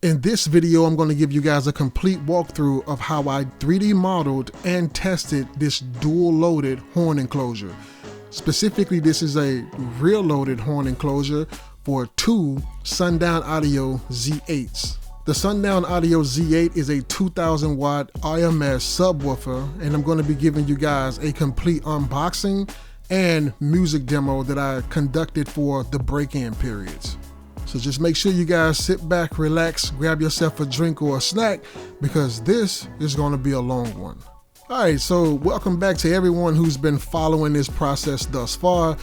In this video, I'm going to give you guys a complete walkthrough of how I 3D modeled and tested this dual loaded horn enclosure. Specifically, this is a rear loaded horn enclosure for two Sundown Audio Z8s. The Sundown Audio Z8 is a 2000 watt RMS subwoofer, and I'm going to be giving you guys a complete unboxing and music demo that I conducted for the break-in periods. So just make sure you guys sit back, relax, grab yourself a drink or a snack, because this is going to be a long one. All right, so welcome back to everyone who's been following this process thus far.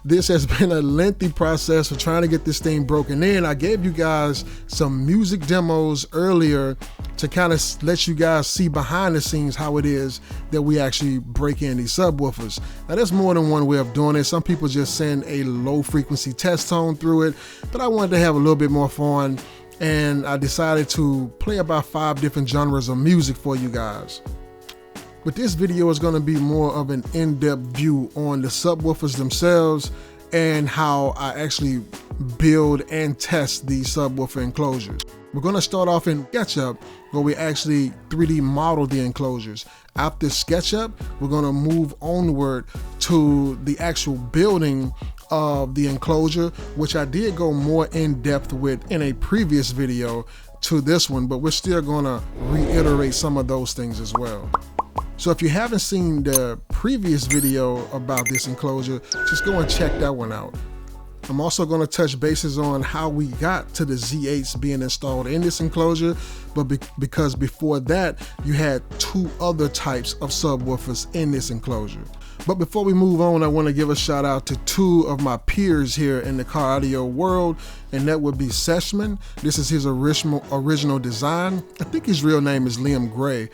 This has been a lengthy process for trying to get this thing broken in. I gave you guys some music demos earlier to kind of let you guys see behind the scenes how it is that we actually break in these subwoofers. Now there's more than one way of doing it. Some people just send a low frequency test tone through it, but I wanted to have a little bit more fun, and I decided to play about 5 different genres of music for you guys. But this video is going to be more of an in-depth view on the subwoofers themselves and how I actually build and test these subwoofer enclosures. We're going to start off in SketchUp, where we actually 3D model the enclosures. After SketchUp, we're going to move onward to the actual building of the enclosure, which I did go more in depth with in a previous video to this one, but we're still going to reiterate some of those things as well. So if you haven't seen the previous video about this enclosure, just go and check that one out. I'm also going to touch bases on how we got to the Z8s being installed in this enclosure, but because before that, you had 2 other types of subwoofers in this enclosure. But before we move on, I want to give a shout out to 2 of my peers here in the car audio world, and that would be Seshman. This is his original design. I think his real name is Liam Gray.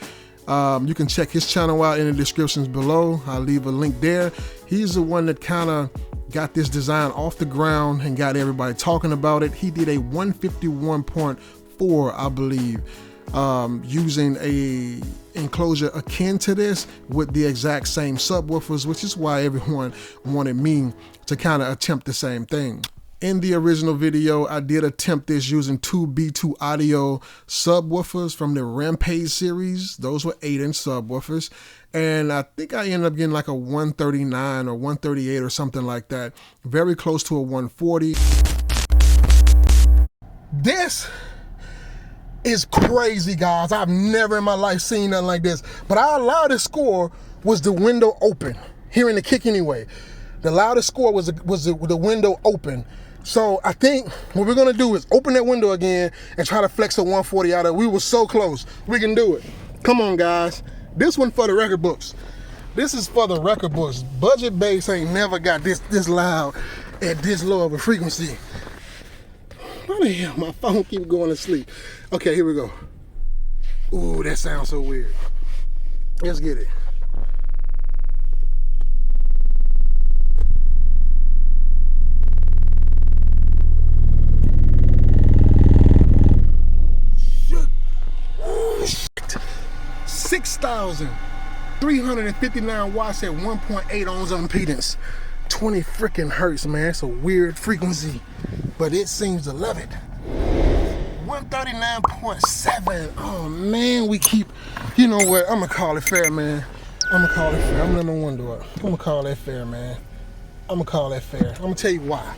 You can check his channel out in the descriptions below. I'll leave a link there. He's the one that kind of got this design off the ground and got everybody talking about it. He did a 151.4, I believe, using a enclosure akin to this with the exact same subwoofers, which is why everyone wanted me to kind of attempt the same thing. In the original video, I did attempt this using 2 B2 Audio subwoofers from the Rampage series. Those were 8-inch subwoofers. And I think I ended up getting like a 139 or 138 or something like that. Very close to a 140. This is crazy, guys. I've never in my life seen nothing like this. But our loudest score was the window open. Hearing the kick anyway. The loudest score was the window open. So I think what we're gonna do is open that window again and try to flex a 140 out of it. We were so close. We can do it. Come on, guys. This one for the record books. This is for the record books. Budget bass ain't never got this loud at this low of a frequency. Why the hell my phone keep going to sleep? Okay, here we go. Ooh, that sounds so weird. Let's get it. Shit. 6,359 watts at 1.8 ohms of impedance. 20 freaking hertz, man. It's a weird frequency, but it seems to love it. 139.7. Oh man, we keep, you know what? I'm gonna call it fair, man. I'm gonna call it fair. I'm gonna let my window up. I'm gonna call that fair, man. I'm gonna call that fair. I'm gonna tell you why.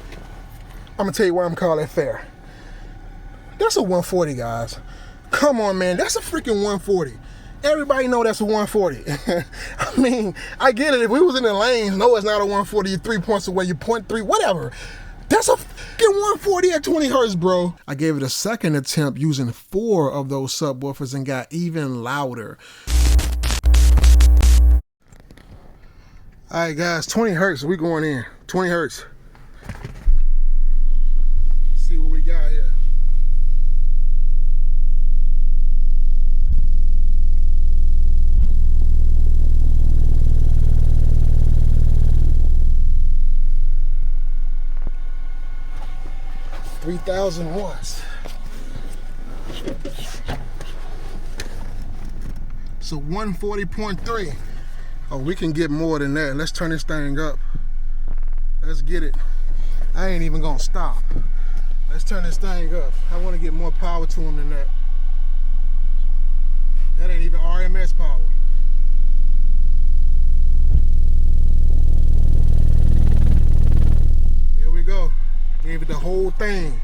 I'm gonna tell you why I'm calling that fair. That's a 140, guys. Come on, man. That's a freaking 140. Everybody know that's a 140. I mean, I get it. If we was in the lanes, no, it's not a 140. You're 3 points away. You're 0.3, whatever. That's a fucking 140 at 20 hertz, bro. I gave it a second attempt using 4 of those subwoofers and got even louder. All right, guys, 20 hertz. We going in. 20 hertz. Let's see what we got here. $3,000 watts. So 140.3. Oh, we can get more than that. Let's turn this thing up. Let's get it. I ain't even gonna stop. Let's turn this thing up. I want to get more power to him than that. That ain't even RMS power. There we go. Gave it the whole thing.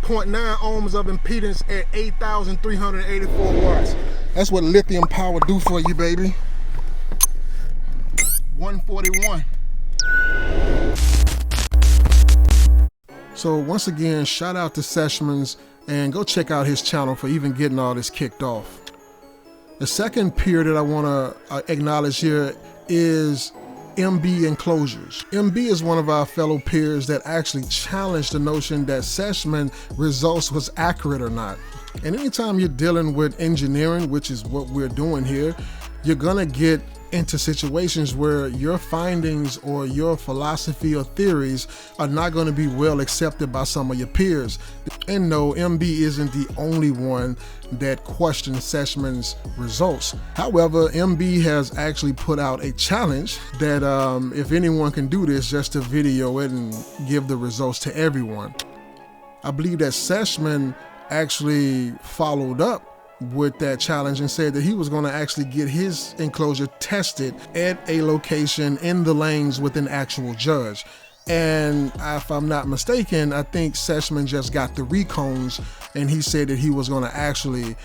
0.9 ohms of impedance at 8,384 watts. That's what lithium power do for you, baby. 141. So once again, shout out to Seshmans, and go check out his channel for even getting all this kicked off. The second peer that I want to acknowledge here is MB Enclosures. MB is one of our fellow peers that actually challenged the notion that Seshman results was accurate or not. And anytime you're dealing with engineering, which is what we're doing here, you're gonna get into situations where your findings or your philosophy or theories are not going to be well accepted by some of your peers. And no, MB isn't the only one that questions Seshman's results. However, MB has actually put out a challenge that if anyone can do this, just to video it and give the results to everyone. I believe that Seshman actually followed up with that challenge and said that he was going to actually get his enclosure tested at a location in the lanes with an actual judge. And if I'm not mistaken, I think Seshman just got the recones and he said that he was going to actually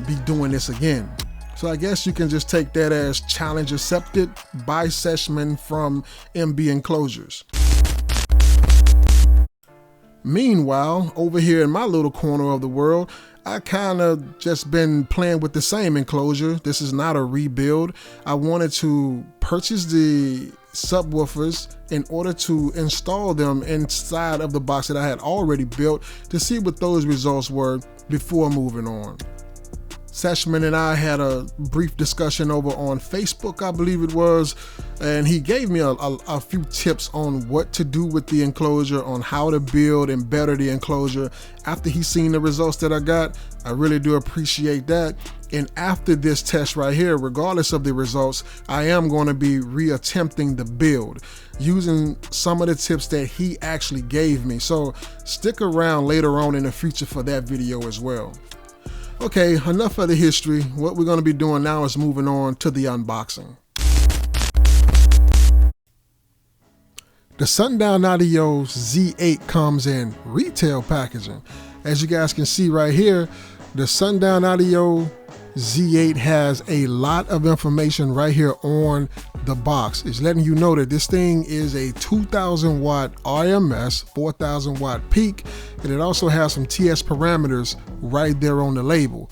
be doing this again. So I guess you can just take that as challenge accepted by Seshman from MB Enclosures. Meanwhile, over here in my little corner of the world, I kind of just been playing with the same enclosure. This is not a rebuild. I wanted to purchase the subwoofers in order to install them inside of the box that I had already built to see what those results were before moving on. Seshman and I had a brief discussion over on Facebook, I believe it was, and he gave me a few tips on what to do with the enclosure, on how to build and better the enclosure. After he's seen the results that I got, I really do appreciate that. And after this test right here, regardless of the results, I am going to be reattempting the build using some of the tips that he actually gave me. So stick around later on in the future for that video as well. Okay, enough of the history. What we're going to be doing now is moving on to the unboxing. The Sundown Audio Z8 comes in retail packaging. As you guys can see right here, the Sundown Audio Z8 has a lot of information right here on the box. It's letting you know that this thing is a 2000 watt RMS, 4000 watt peak, and it also has some TS parameters right there on the label.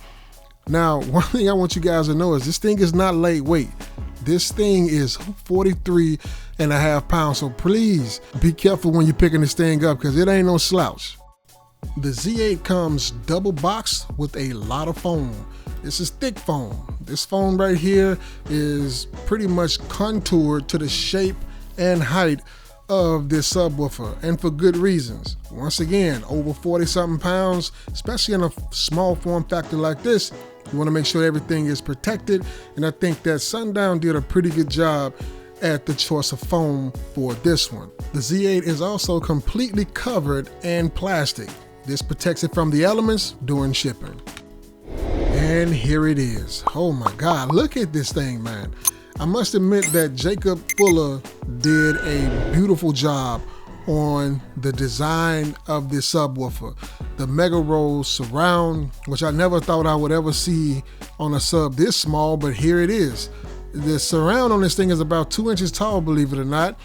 Now, one thing I want you guys to know is this thing is not lightweight. This thing is 43.5 pounds, so please be careful when you're picking this thing up because it ain't no slouch. The Z8 comes double boxed with a lot of foam. This is thick foam. This foam right here is pretty much contoured to the shape and height of this subwoofer, and for good reasons. Once again, over 40-something pounds, especially in a small form factor like this, you want to make sure everything is protected, and I think that Sundown did a pretty good job at the choice of foam for this one. The Z8 is also completely covered in plastic. This protects it from the elements during shipping. And here it is. Oh my God, look at this thing, man. I must admit that Jacob Fuller did a beautiful job on the design of this subwoofer. The Mega Roll surround, which I never thought I would ever see on a sub this small, but here it is. The surround on this thing is about 2 inches tall, believe it or not.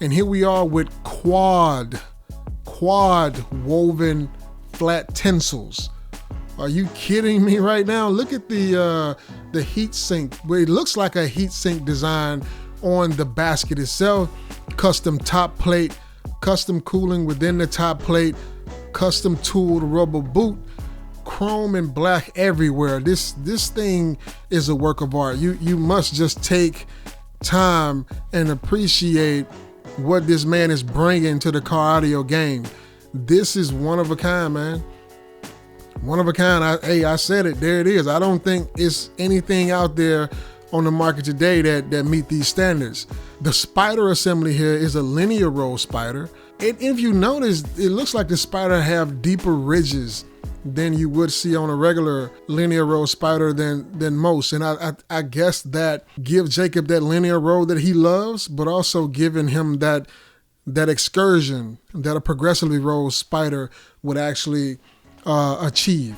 And here we are with quad woven flat tensils. Are you kidding me right now? Look at the heat sink. It looks like a heat sink design on the basket itself. Custom top plate, custom cooling within the top plate, custom tooled rubber boot, chrome and black everywhere. This thing is a work of art. You must just take time and appreciate what this man is bringing to the car audio game. This is one of a kind, man. One of a kind. I said it, there it is. I don't think it's anything out there on the market today that meet these standards. The spider assembly here is a linear roll spider. If you notice, it looks like the Spider have deeper ridges than you would see on a regular linear road Spider than most. And I guess that gives Jacob that linear road that he loves, but also giving him that excursion that a progressively rolled Spider would actually achieve.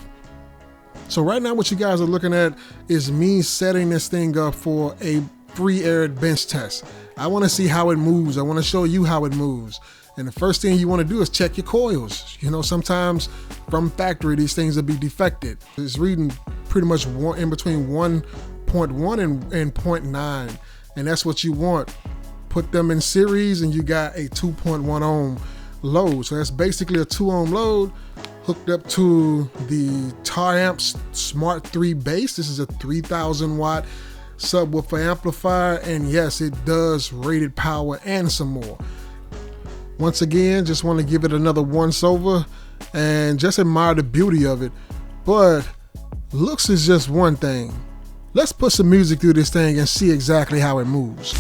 So right now what you guys are looking at is me setting this thing up for a free aired bench test. I want to see how it moves. I want to show you how it moves. And the first thing you want to do is check your coils. You know, sometimes from factory, these things will be defected. It's reading pretty much in between 1.1 and 0.9. And that's what you want. Put them in series and you got a 2.1 ohm load. So that's basically a 2 ohm load hooked up to the Tar Amps Smart 3 bass. This is a 3000 watt subwoofer amplifier. And yes, it does rated power and some more. Once again, just want to give it another once over and just admire the beauty of it. But looks is just one thing. Let's put some music through this thing and see exactly how it moves.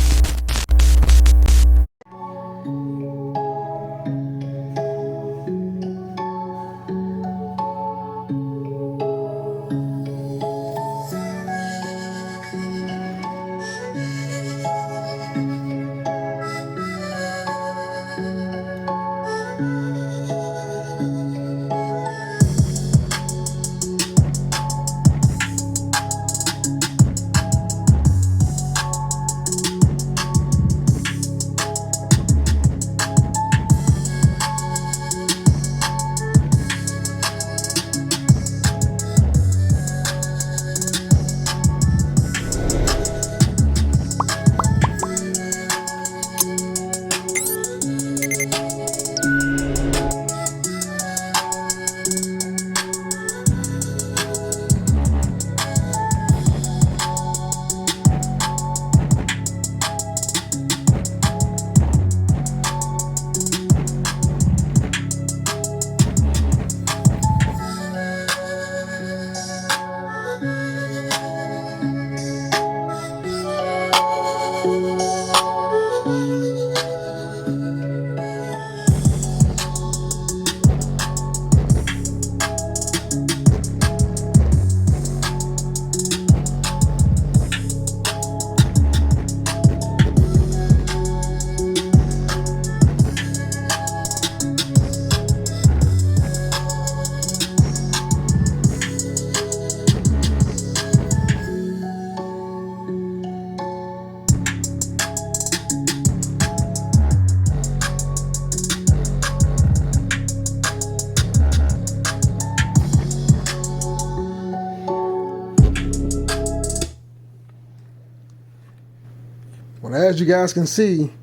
Well, as you guys can see,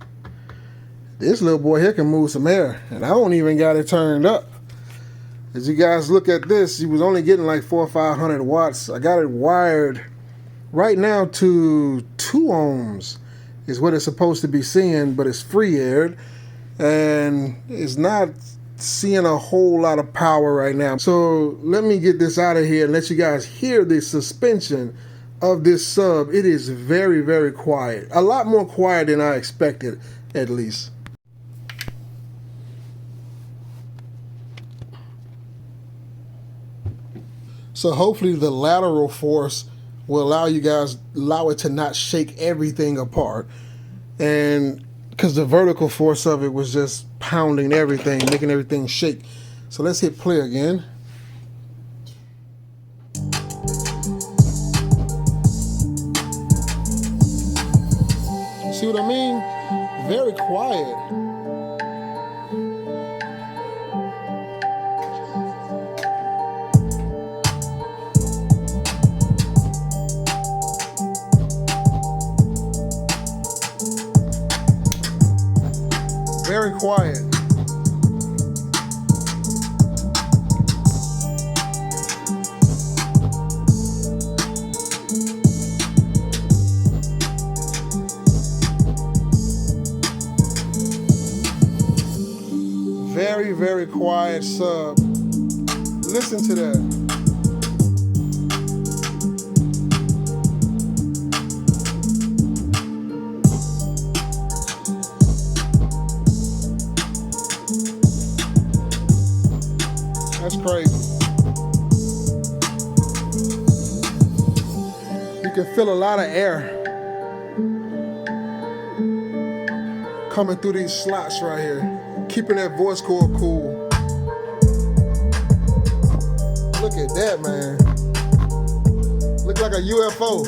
this little boy here can move some air, and I don't even got it turned up. As you guys look at this, he was only getting like 400 or 500 watts. I got it wired right now to 2 ohms is what it's supposed to be seeing, but it's free aired and it's not seeing a whole lot of power right now. So let me get this out of here and let you guys hear the suspension of this sub. It is very, very quiet. A lot more quiet than I expected, at least. So hopefully the lateral force will allow it to not shake everything apart. And because the vertical force of it was just pounding everything, making everything shake. So let's hit play again. See what I mean? Very quiet. Very quiet. Very, very quiet sub. Listen to that. crazy. You can feel a lot of air coming through these slots right here, keeping that voice cord cool. Look at that, man. Look like a UFO.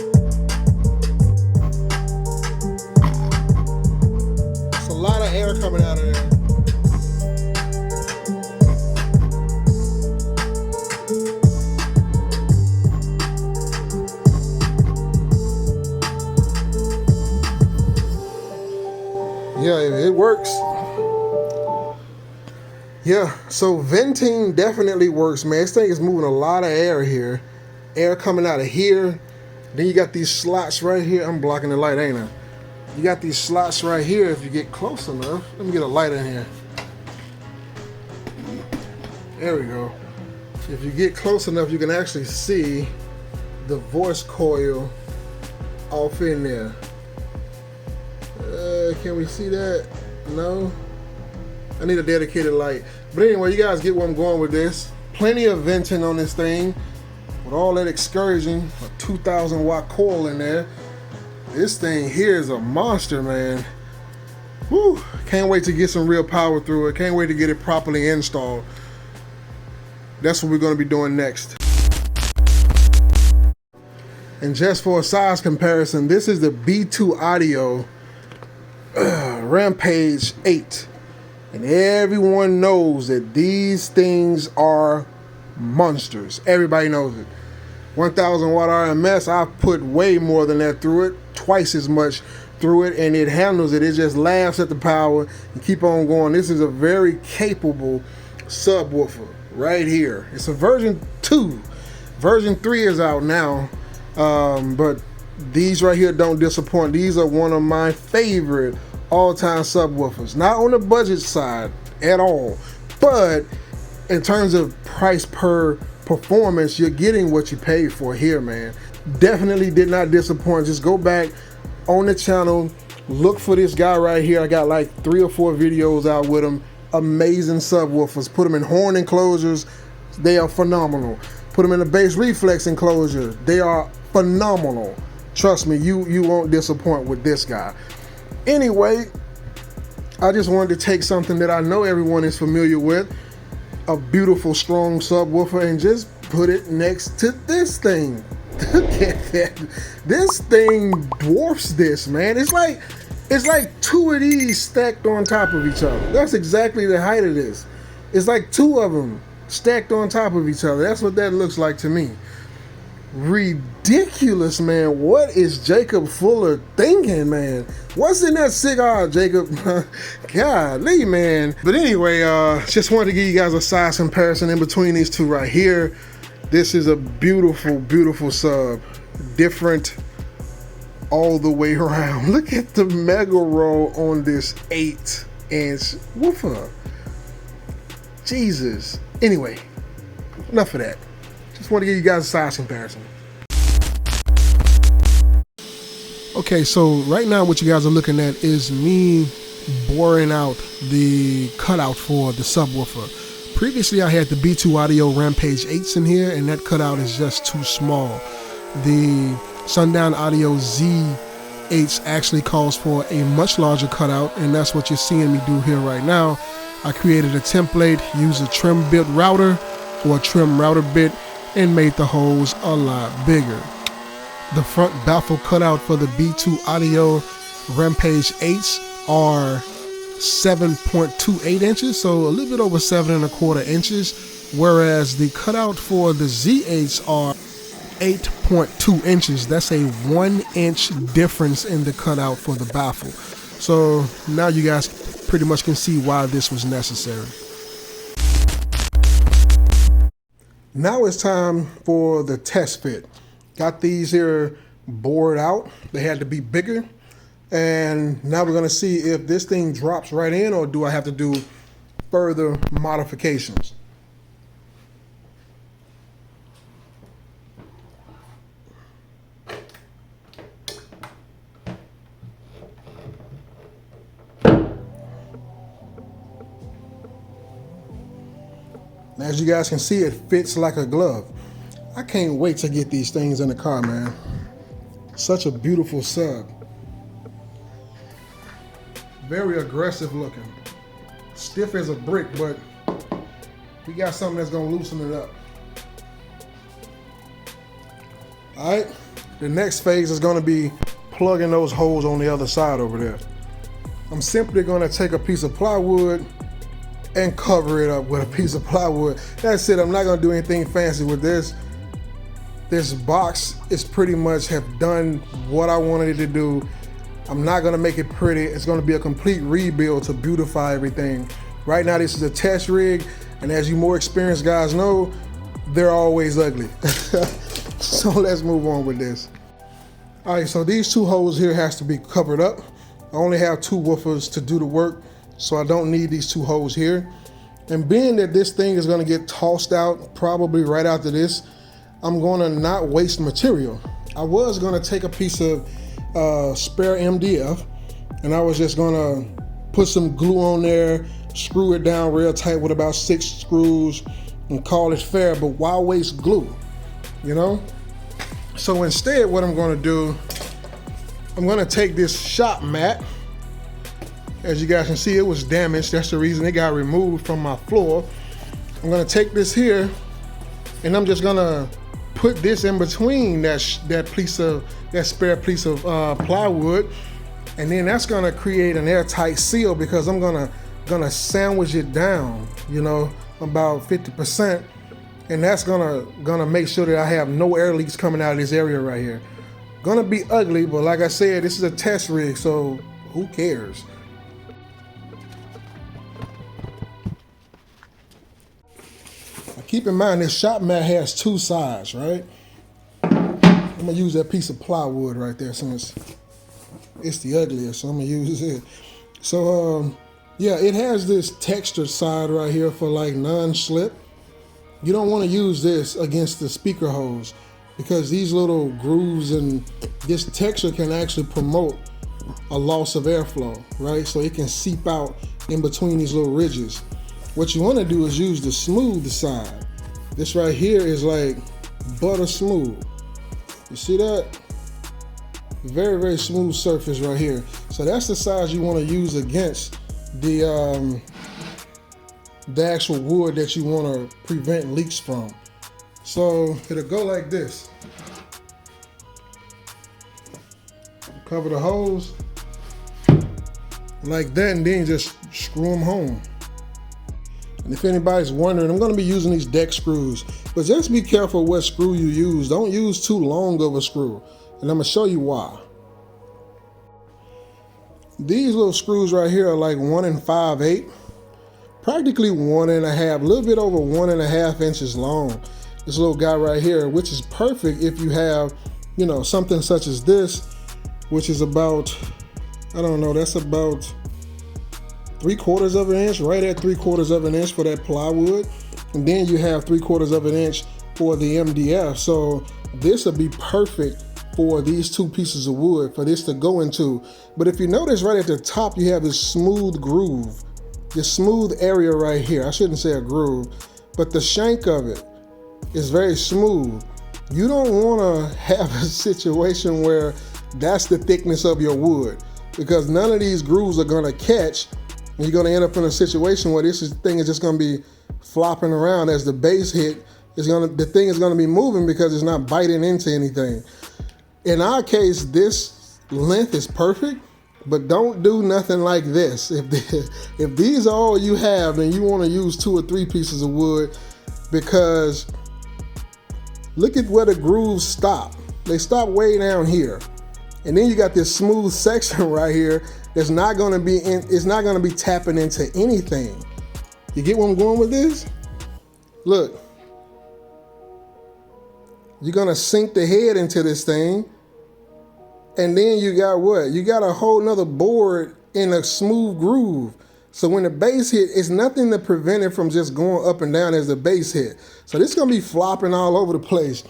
It's a lot of air coming out of there. Yeah, it works. Yeah, so venting definitely works, man. This thing is moving a lot of air here. Air coming out of here. Then you got these slots right here. I'm blocking the light, ain't I? You got these slots right here if you get close enough. Let me get a light in here. There we go. If you get close enough, you can actually see the voice coil off in there. Can we see that? No? I need a dedicated light. But anyway, you guys get where I'm going with this. Plenty of venting on this thing. With all that excursion, a 2,000 watt coil in there. This thing here is a monster, man. Whew. Can't wait to get some real power through it. Can't wait to get it properly installed. That's what we're going to be doing next. And just for a size comparison, this is the B2 Audio Rampage 8. And everyone knows that these things are monsters. Everybody knows it. 1,000 watt RMS, I've put way more than that through it, twice as much through it, and it handles it. It just laughs at the power and keep on going. This is a very capable subwoofer right here. It's a version 2. Version 3 is out now, but these right here don't disappoint. These are one of my favorite all-time subwoofers. Not on the budget side at all, but in terms of price per performance, you're getting what you paid for here, man. Definitely did not disappoint. Just go back on the channel, look for this guy right here. I got like 3 or 4 videos out with him. Amazing subwoofers. Put them in horn enclosures, they are phenomenal. Put them in a bass reflex enclosure, they are phenomenal. Trust me, you won't disappoint with this guy. Anyway, I just wanted to take something that I know everyone is familiar with, a beautiful strong subwoofer, and just put it next to this thing. Look at that. This thing dwarfs this, man. It's like 2 of these stacked on top of each other. That's exactly the height of this. It's like 2 of them stacked on top of each other. That's what that looks like to me. Ridiculous, man. What is Jacob Fuller thinking, man? What's in that cigar, Jacob? Golly, man. But anyway, just wanted to give you guys a size comparison in between these two right here. This is a beautiful, beautiful sub. Different all the way around. Look at the mega roll on this 8-inch woofer. Jesus. Anyway, enough of that. Just want to give you guys a size comparison. Okay, so right now what you guys are looking at is me boring out the cutout for the subwoofer. Previously I had the B2 Audio Rampage 8s in here, and that cutout is just too small. The Sundown Audio Z8 actually calls for a much larger cutout, and that's what you're seeing me do here right now. I created a template, used a trim bit router or a trim router bit, and made the holes a lot bigger. The front baffle cutout for the B2 Audio Rampage 8s are 7.28 inches, so a little bit over 7.25 inches, whereas the cutout for the Z8s are 8.2 inches. That's a 1-inch difference in the cutout for the baffle. So now you guys pretty much can see why this was necessary. Now it's time for the test fit. Got these here bored out. They had to be bigger. And now we're gonna see if this thing drops right in, or do I have to do further modifications. as you guys can see, it fits like a glove. I can't wait to get these things in the car, man. Such a beautiful sub. Very aggressive looking. Stiff as a brick, but we got something that's gonna loosen it up. All right, the next phase is gonna be plugging those holes on the other side over there. I'm simply gonna take a piece of plywood and cover it up with a piece of plywood. That's it, I'm not gonna do anything fancy with this. This box is pretty much have done what I wanted it to do. I'm not gonna make it pretty. It's gonna be a complete rebuild to beautify everything. Right now, this is a test rig, and as you more experienced guys know, they're always ugly. So let's move on with this. All right, so these two holes here has to be covered up. I only have 2 woofers to do the work, so I don't need these 2 holes here. And being that this thing is gonna get tossed out probably right after this, I'm gonna not waste material. I was gonna take a piece of spare MDF, and I was just gonna put some glue on there, screw it down real tight with about 6 screws, and call it fair, but why waste glue, you know? So instead, what I'm gonna do, I'm gonna take this shop mat. As you guys can see, it was damaged. That's the reason it got removed from my floor. I'm gonna take this here, and I'm just gonna put this in between that spare piece of plywood, and then that's gonna create an airtight seal because I'm gonna sandwich it down, you know, about 50%, and that's gonna make sure that I have no air leaks coming out of this area right here. Gonna be ugly, but like I said, this is a test rig, so who cares? Keep in mind, this shop mat has 2 sides, right? I'm gonna use that piece of plywood right there since it's the ugliest, so I'm gonna use it. So, yeah, it has this textured side right here for like non-slip. You don't wanna use this against the speaker holes because these little grooves and this texture can actually promote a loss of airflow, right? So it can seep out in between these little ridges. What you want to do is use the smooth side. This right here is like butter smooth. You see that? Very, very smooth surface right here. So that's the size you want to use against the actual wood that you want to prevent leaks from. So it'll go like this. Cover the holes like that, and then just screw them home. And if anybody's wondering, I'm gonna be using these deck screws, but just be careful what screw you use. Don't use too long of a screw, and I'm gonna show you why. These little screws right here are like 1 5/8, practically 1 1/2, a little bit over 1 1/2 inches long. This little guy right here, which is perfect if you have, you know, something such as this, which is about, I don't know, that's about 3/4 of an inch, right at 3/4 of an inch for that plywood. And then you have 3/4 of an inch for the MDF. So this would be perfect for these 2 pieces of wood for this to go into. But if you notice right at the top, you have this smooth groove, this smooth area right here. I shouldn't say a groove, but the shank of it is very smooth. You don't wanna have a situation where that's the thickness of your wood, because none of these grooves are gonna catch. And you're gonna end up in a situation where this thing is just gonna be flopping around as the bass hit. The thing is gonna be moving because it's not biting into anything. In our case, this length is perfect, but don't do nothing like this. If these are all you have, then you wanna use 2 or 3 pieces of wood, because look at where the grooves stop. They stop way down here. And then you got this smooth section right here that's not gonna be it's not gonna be tapping into anything. You get where I'm going with this? Look. You're gonna sink the head into this thing, and then you got what? You got a whole nother board in a smooth groove. So when the bass hit, it's nothing to prevent it from just going up and down as the bass hit. So this is gonna be flopping all over the place.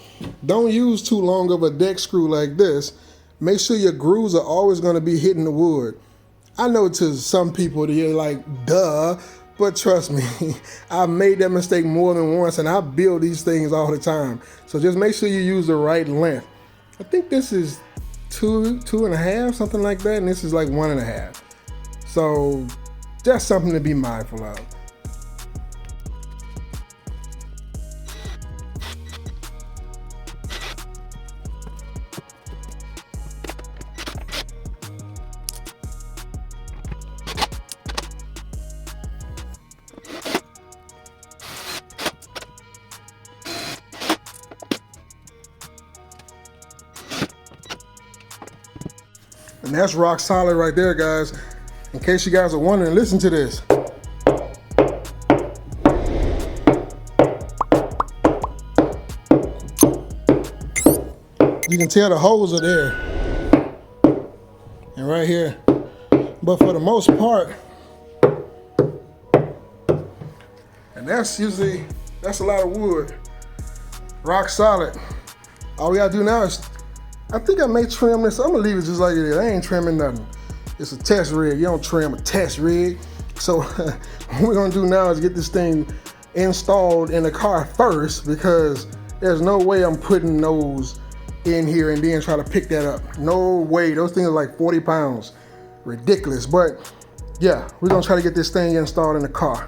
Don't use too long of a deck screw like this. Make sure your grooves are always gonna be hitting the wood. I know to some people, they're like, duh, But trust me, I've made that mistake more than once, and I build these things all the time. So just make sure you use the right length. I think this is 2.5, something like that, and this is like 1.5. So just something to be mindful of. And that's rock solid right there, guys. In case you guys are wondering, listen to this. You can tell the holes are there. And right here. But for the most part, and that's a lot of wood. Rock solid. All we gotta do now is, I think I may trim this. I'm gonna leave it just like it is. I ain't trimming nothing. It's a test rig. You don't trim a test rig. So what we're gonna do now is get this thing installed in the car first, because there's no way I'm putting those in here and then try to pick that up. No way. Those things are like 40 pounds. Ridiculous. But yeah, we're gonna try to get this thing installed in the car.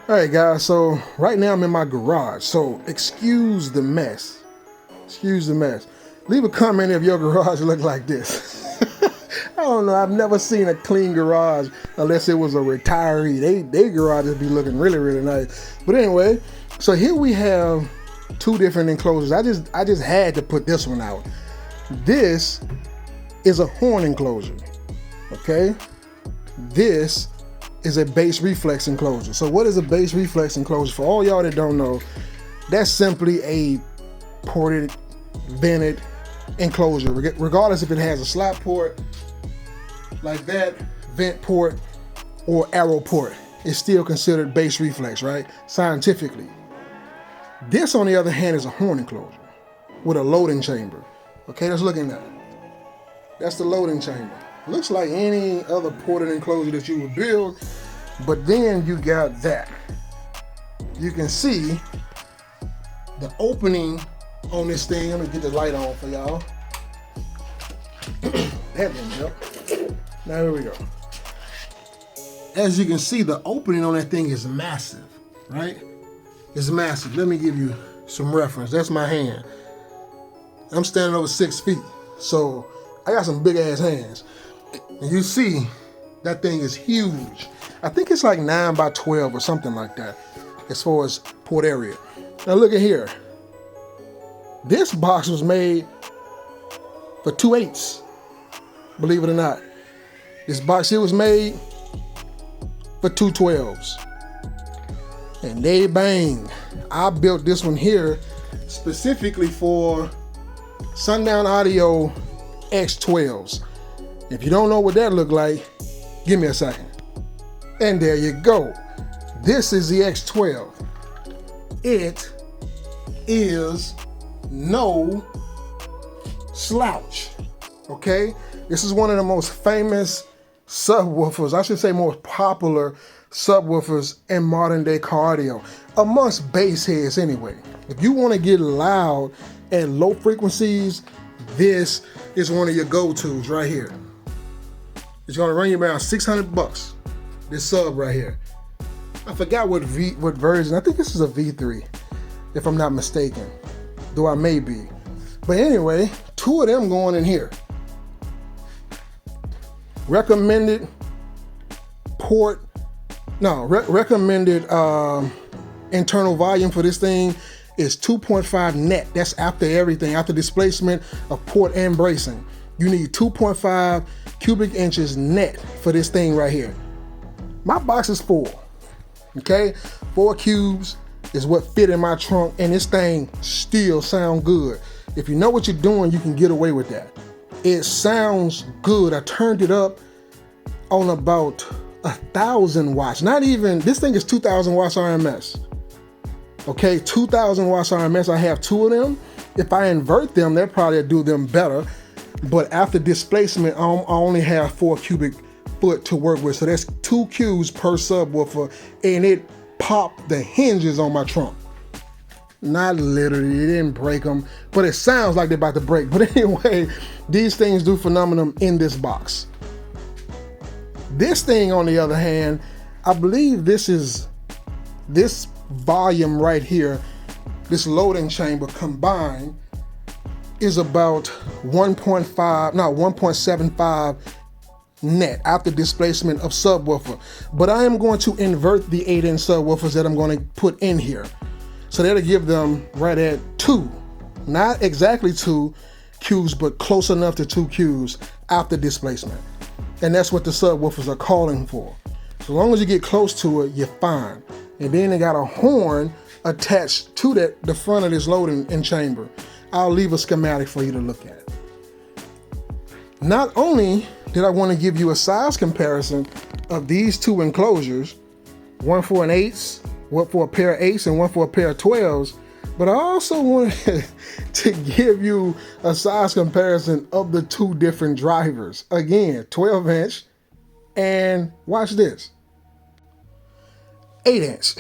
All right, guys, so right now I'm in my garage, so excuse the mess. Excuse the mess. Leave a comment if your garage look like this. I don't know, I've never seen a clean garage unless it was a retiree. They garages be looking really, really nice. But anyway, so here we have two different enclosures. I just had to put this one out. This is a horn enclosure, okay? This is a bass reflex enclosure. So what is a bass reflex enclosure? For all y'all that don't know, that's simply a ported, vented enclosure. Regardless if it has a slot port like that, vent port, or arrow port, it's still considered bass reflex, right? Scientifically. This, on the other hand, is a horn enclosure with a loading chamber. Okay, let's look at that. That's the loading chamber. Looks like any other ported enclosure that you would build, but then you got that. You can see the opening on this thing. Let me get the light on for y'all. That didn't help. Now here we go. As you can see, the opening on that thing is massive, right? It's massive. Let me give you some reference. That's my hand. I'm standing over 6 feet, so I got some big ass hands. And you see, that thing is huge. I think it's like 9 by 12 or something like that, as far as port area. Now look at here. This box was made for 2/8, believe it or not. This box here was made for 2/12s. And they bang. I built this one here specifically for Sundown Audio X12s. If you don't know what that looked like, give me a second. And there you go. This is the X12. It is no slouch, okay? This is one of the most famous subwoofers, I should say most popular subwoofers in modern day car audio, amongst bass heads anyway. If you want to get loud at low frequencies, this is one of your go-tos right here. It's gonna run you around 600 bucks, this sub right here. I forgot what version, I think this is a V3, if I'm not mistaken, though I may be. But anyway, 2 of them going in here. Recommended recommended internal volume for this thing is 2.5 net. That's after everything, after displacement of port and bracing. You need 2.5 cubic inches net for this thing right here. My box is 4, okay? 4 cubes is what fit in my trunk, and this thing still sound good. If you know what you're doing, you can get away with that. It sounds good. I turned it up on about 1,000 watts. Not even, this thing is 2,000 watts RMS. Okay, 2,000 watts RMS. I have two of them. If I invert them, they'll probably do them better. But after displacement, I only have 4 cubic foot to work with. So that's 2 Qs per subwoofer, and it popped the hinges on my trunk. Not literally, it didn't break them, but it sounds like they're about to break. But anyway, these things do phenomenal in this box. This thing, on the other hand, I believe this volume right here, this loading chamber combined is about 1.75 net after displacement of subwoofer. But I am going to invert the 8-inch subwoofers that I'm going to put in here. So that'll give them right at 2, not exactly 2 Qs, but close enough to 2 Qs after displacement. And that's what the subwoofers are calling for. So long as you get close to it, you're fine. And then they got a horn attached to the front of this loading chamber. I'll leave a schematic for you to look at. Not only did I want to give you a size comparison of these two enclosures, one for an 8s, one for a pair of 8s, and one for a pair of 12s, but I also wanted to give you a size comparison of the two different drivers. Again, 12-inch, and watch this, 8-inch.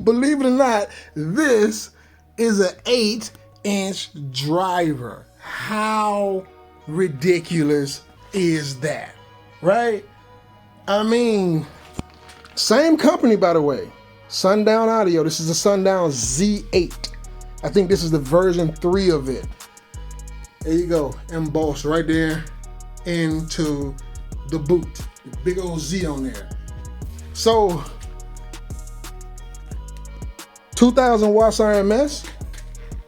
Believe it or not, this is an 8-inch driver. How ridiculous is that, right? I mean, same company, by the way, Sundown Audio. This is the Sundown Z8. I think this is the version 3 of it. There you go, embossed right there into the boot. The big old Z on there. So 2,000 watts RMS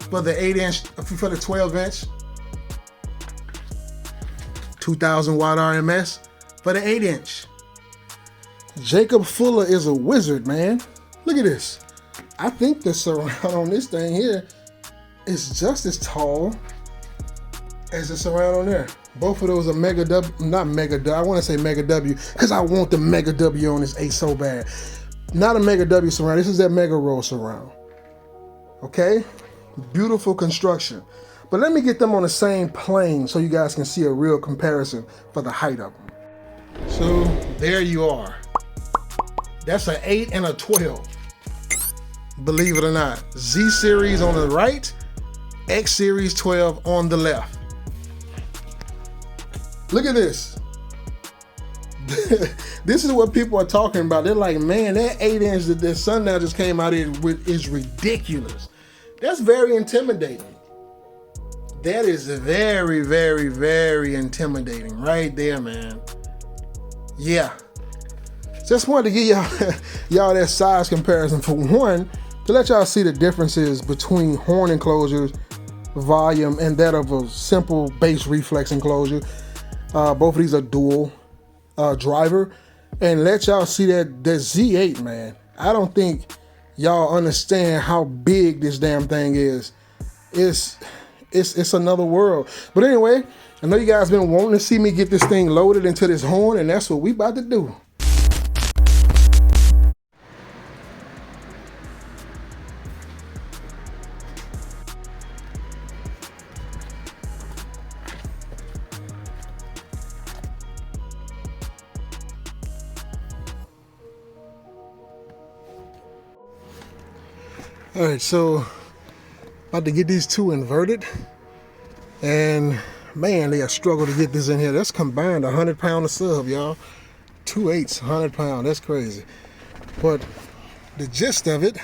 for the 8-inch, for the 12-inch. 2,000 watt RMS for the 8-inch. Jacob Fuller is a wizard, man. Look at this. I think the surround on this thing here is just as tall as the surround on there. Both of those are Mega W, not Mega W, I want to say Mega W, because I want the Mega W on this 8 so bad. Not a Mega W surround, this is that Mega Roll surround. Okay? Beautiful construction. But let me get them on the same plane so you guys can see a real comparison for the height of them. So there you are. That's an 8 and a 12. Believe it or not. Z series on the right, X series 12 on the left. Look at this. This is what people are talking about. They're like, man, that 8-inch that this Sundown just came out with is ridiculous. That's very intimidating. That is very, very, very intimidating right there, man. Yeah. Just wanted to give y'all that size comparison. For one, to let y'all see the differences between horn enclosures, volume, and that of a simple bass reflex enclosure. Both of these are dual driver. And let y'all see that Z8, man. I don't think y'all understand how big this damn thing is. It's another world. But anyway, I know you guys been wanting to see me get this thing loaded into this horn, and that's what we about to do. All right, so about to get these two inverted, and man, they have struggled to get this in here. That's combined 100-pound of sub, y'all. 2 8s, 100 pound. That's crazy. But the gist of it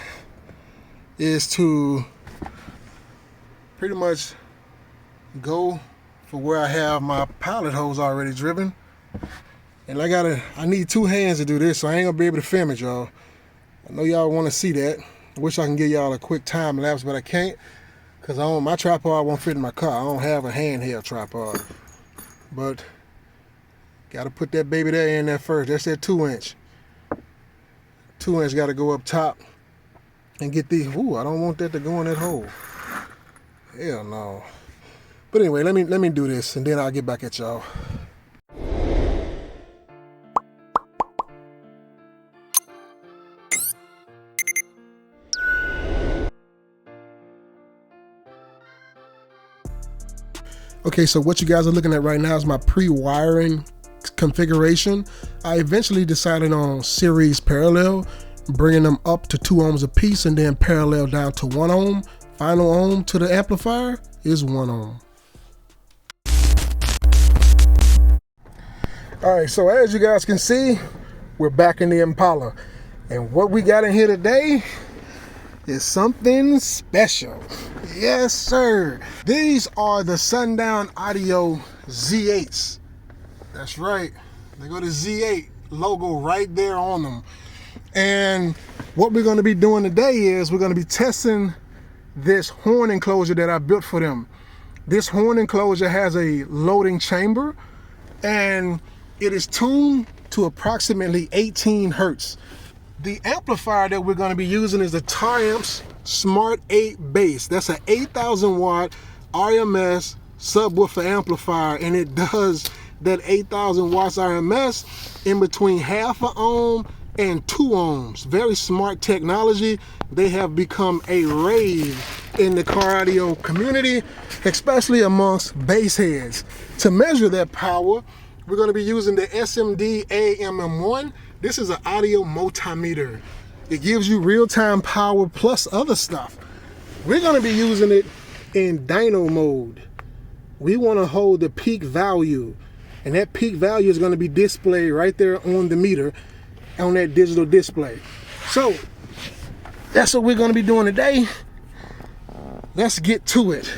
is to pretty much go for where I have my pilot hose already driven, and I need 2 hands to do this, so I ain't gonna be able to film it, y'all. I know y'all want to see that. I wish I can give y'all a quick time lapse, but I can't, because my tripod won't fit in my car. I don't have a handheld tripod. But gotta put that baby there in there first. That's that 2-inch. 2-inch gotta go up top and get the, ooh, I don't want that to go in that hole. Hell no. But anyway, let me do this, and then I'll get back at y'all. Okay, so what you guys are looking at right now is my pre-wiring configuration. I eventually decided on series parallel, bringing them up to 2 ohms a piece and then parallel down to 1 ohm. Final ohm to the amplifier is 1 ohm. All right, so as you guys can see, we're back in the Impala. And what we got in here today is something special. Yes, sir. These are the Sundown Audio Z8s. That's right. They got the Z8 logo right there on them. And what we're going to be doing today is we're going to be testing this horn enclosure that I built for them. This horn enclosure has a loading chamber and it is tuned to approximately 18 hertz. The amplifier that we're going to be using is the Triumph's Smart 8 bass. That's an 8,000 watt RMS subwoofer amplifier, and it does that 8,000 watts RMS in between 0.5 ohm and 2 ohms. Very smart technology. They have become a rave in the car audio community, especially amongst bass heads. To measure that power, we're going to be using the SMD AMM1. This is an audio multimeter. It gives you real-time power plus other stuff. We're going to be using it in dyno mode. We want to hold the peak value, and that peak value is going to be displayed right there on the meter on that digital display. So that's what we're going to be doing today. Let's get to it.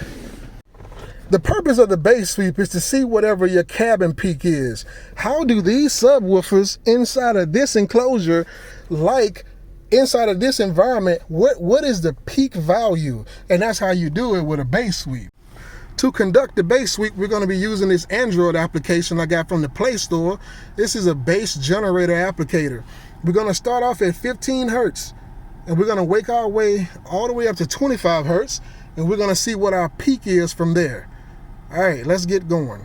The purpose of the bass sweep is to see whatever your cabin peak is. How do these subwoofers inside of this enclosure, like inside of this environment, what is the peak value? And that's how you do it with a bass sweep. To conduct the bass sweep, we're going to be using this Android application I got from the Play Store. This is a bass generator applicator. We're going to start off at 15 hertz, and we're going to wake our way all the way up to 25 hertz, and we're going to see what our peak is from there. All right, let's get going.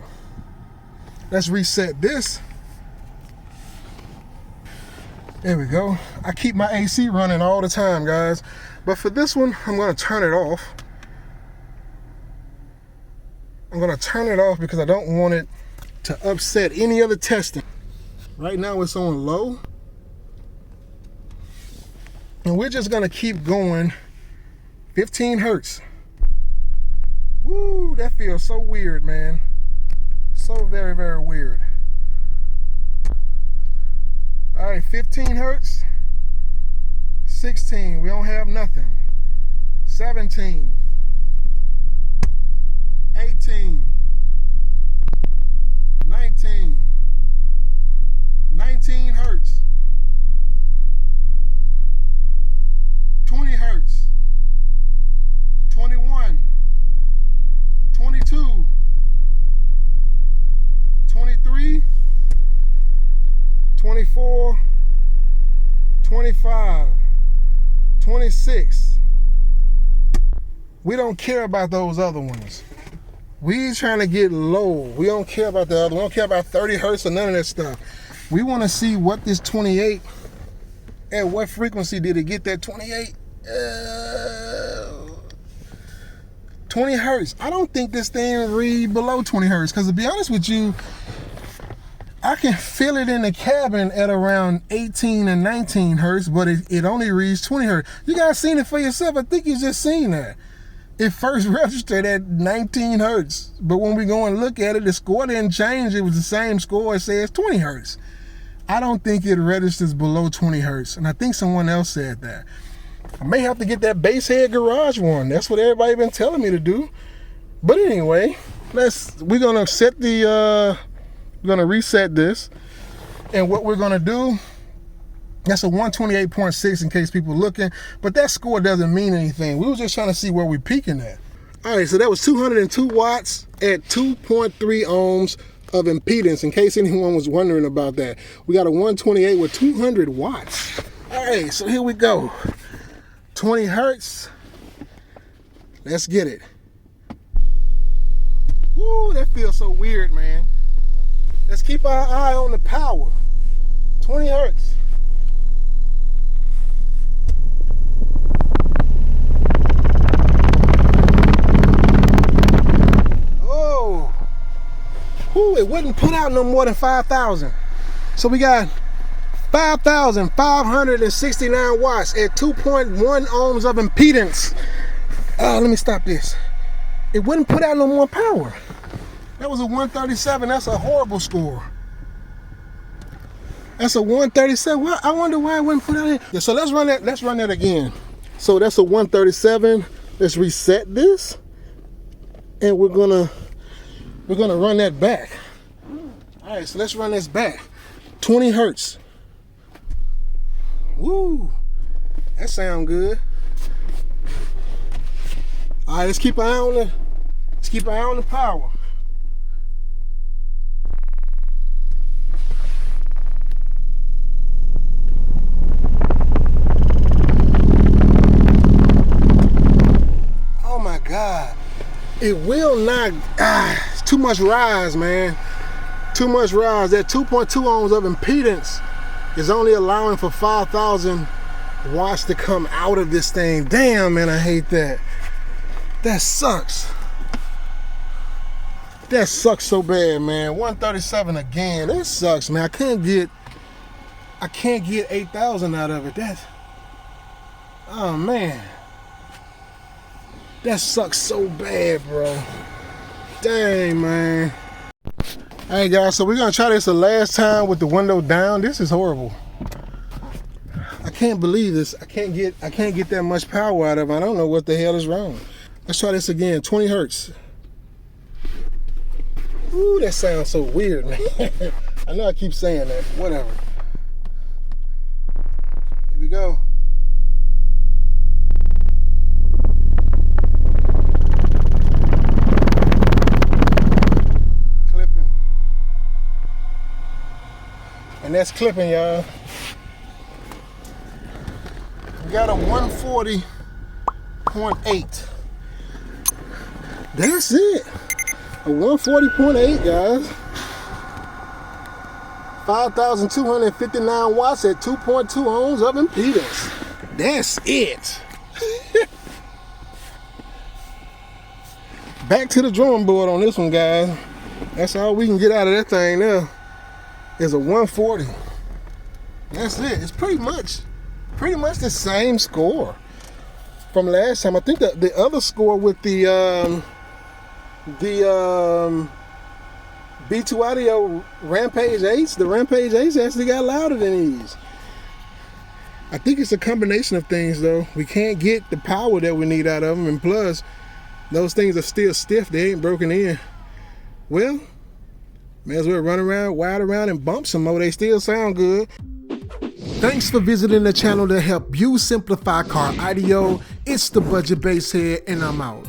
Let's reset this. There we go. I keep my AC running all the time, guys. But for this one, I'm going to turn it off. I'm going to turn it off because I don't want it to upset any other testing. Right now it's on low. And we're just going to keep going 15 hertz. Woo, that feels so weird, man. So very, very weird. All right, 15 hertz. 16, we don't have nothing. 17. 18. 19. 19 hertz. 20 hertz. 21. 22, 23, 24, 25, 26. We don't care about those other ones. We trying to get low. We don't care about the other. We don't care about 30 hertz or none of that stuff. We want to see what this 28, at what frequency did it get that 28? 20 hertz. I don't think this thing read below 20 hertz, because to be honest with you, I can feel it in the cabin at around 18 and 19 hertz, but it only reads 20 hertz. You guys seen it for yourself. I think you just seen that. It first registered at 19 hertz, but when we go and look at it, the score didn't change. It was the same score. It says 20 hertz. I don't think it registers below 20 hertz, and I think someone else said that. I may have to get that bass head garage one. That's what everybody been telling me to do. But anyway, we're gonna set the we're gonna reset this, and what we're gonna do, that's a 128.6 in case people are looking, but that score doesn't mean anything. We were just trying to see where we're peaking at. All right, so that was 202 watts at 2.3 ohms of impedance, in case anyone was wondering about that. We got a 128 with 200 watts. All right, so here we go. 20 hertz. Let's get it. Woo, that feels so weird, man. Let's keep our eye on the power. 20 hertz. Oh, Woo, it wouldn't put out no more than 5,000. So we got 5,569 watts at 2.1 ohms of impedance. Let me stop this. It wouldn't put out no more power. That was a 137. That's a horrible score. That's a 137. Well, I wonder why it wouldn't put out it. Yeah, so let's run that. Let's run that again. So that's a 137. Let's reset this, and we're gonna run that back. All right, so let's run this back. 20 hertz. Woo, that sound good. All right, let's keep an eye on the power. Oh my God, it will not. It's too much rise, man. Too much rise. That 2.2 ohms of impedance is only allowing for 5,000 watts to come out of this thing. Damn, man, I hate that. That sucks. That sucks so bad, man. 137 again. That sucks, man. I can't get 8,000 out of it. Oh man. That sucks so bad, bro. Dang, man. Hey guys, so we're gonna try this the last time with the window down. This is horrible. I can't believe this. I can't get that much power out of it. I don't know what the hell is wrong. Let's try this again. 20 hertz. Ooh, that sounds so weird, man. I know I keep saying that. Whatever. Here we go. Clipping. And that's clipping, y'all. We got a 140.8. That's it. A 140.8, guys. 5,259 watts at 2.2 ohms of impedance. That's it. Back to the drawing board on this one, guys. That's all we can get out of that thing now. Is a 140. That's it. It's pretty much the same score from last time. I think that the other score with the B2 Audio Rampage 8s, the Rampage 8s actually got louder than these. I think it's a combination of things though. We can't get the power that we need out of them, and plus those things are still stiff. They ain't broken in. Well, may as well run around, wild around and bump some more. They still sound good. Thanks for visiting the channel to help you simplify car audio. It's the Budget Basshead, and I'm out.